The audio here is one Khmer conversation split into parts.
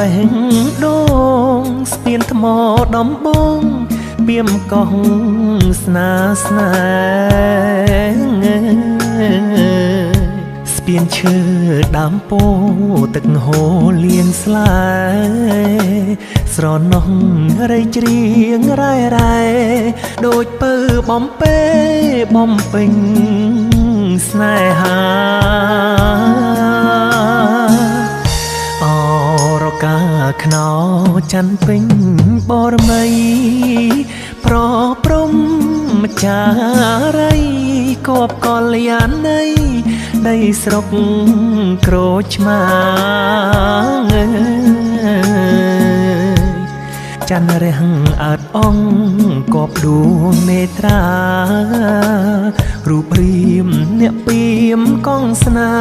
េងដូងស្ពានថ្មដំបងបៀមកោះស្នាស្នេហ៍ស្ពានឈើដើមពោទឹកហូរលៀងស្លែស្រណោះរៃច្រៀងរ៉ែរ៉ែដូចពើបំពេបំពេញស្នេហាអរកាខ្នោច័ន្ទពេញបរមីប្រព្រំម្ចារីគបកល្យាណីដីស្រុកក្រូចឆ្មាច័ន្ទរះអើតអងគបដួងនេត្រារូបរាមអ្នកពីមកងស្នា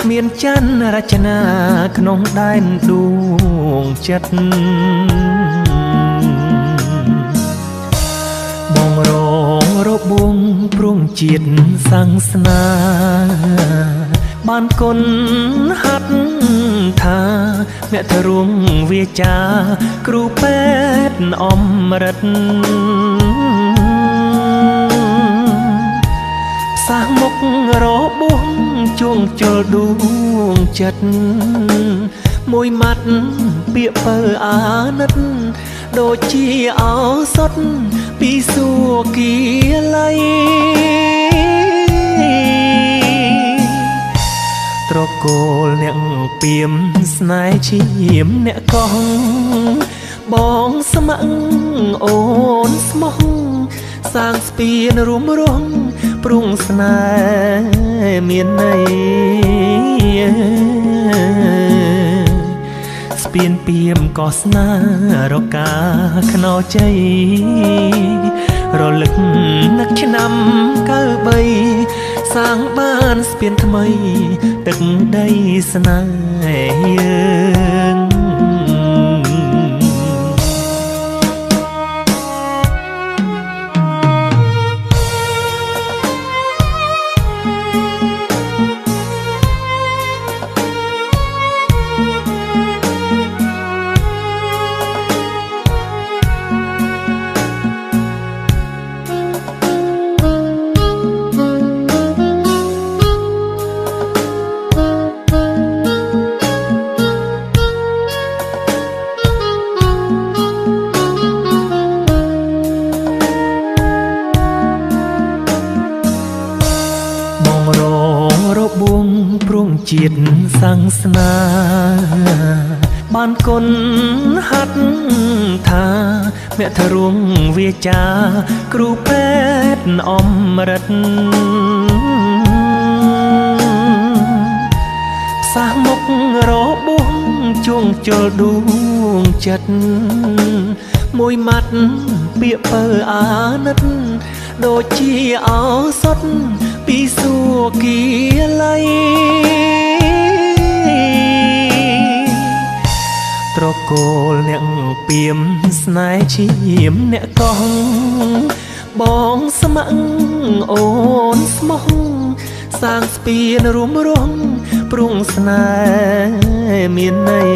មានច័ន្ទរចនាក្នុងដែនដួងចិត្តបងរងរបួងព្រួងជាតិសង្ស្នាបានគុណហាត់ថាអ្នកទៅរួមវាចាគ្រូពេទ្យអមរិតសាសមុខរបួងជួងជលដួងចិត្តមួយម៉ាត់ពាក្យពើអាណិតដូចជាឱសថពីសួគ៌ល័យត្រកូលអ្នកពីមស្នេហ៍ឈាមអ្នកកោះបងស្ម័គ្រអូនស្មោះសាងស្ពានរួមរងព្រុងស្នេហ៍មានន័យស្ពានពីមកោះស្នារកាខ្នោជ័យរលឹកនឹកឆ្នាំ93សាងបានស្ពានថ្មីទឹកដីស្នេហ៍យើងរបួងព្រួងជាតិសង្ស្នាបានគុណហាត់ថាអ្នកទៅរួមវាចាគ្រូពេទ្យអមរិតសាសមុខរបួងជួងជលដួងចិត្តមួយម៉ាត់ពាក្យពើអាណិតដូចជាឱសថពីសួគ៌ល័យត្រកូលអ្នកពីមស្នេហ៍ឈាមអ្នកកោះបងស្ម័គ្រអូនស្មោះសាងស្ពានរួមរងព្រុងស្នេហ៍មានន័យ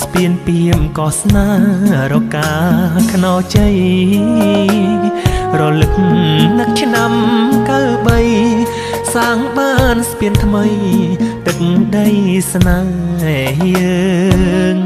ស្ពានពីមកោះស្នារកាខ្នោជ័យរលឹកនឹកឆ្នាំ93សាងបានស្ពានថ្មីទឹកដីស្នេហ៍យើង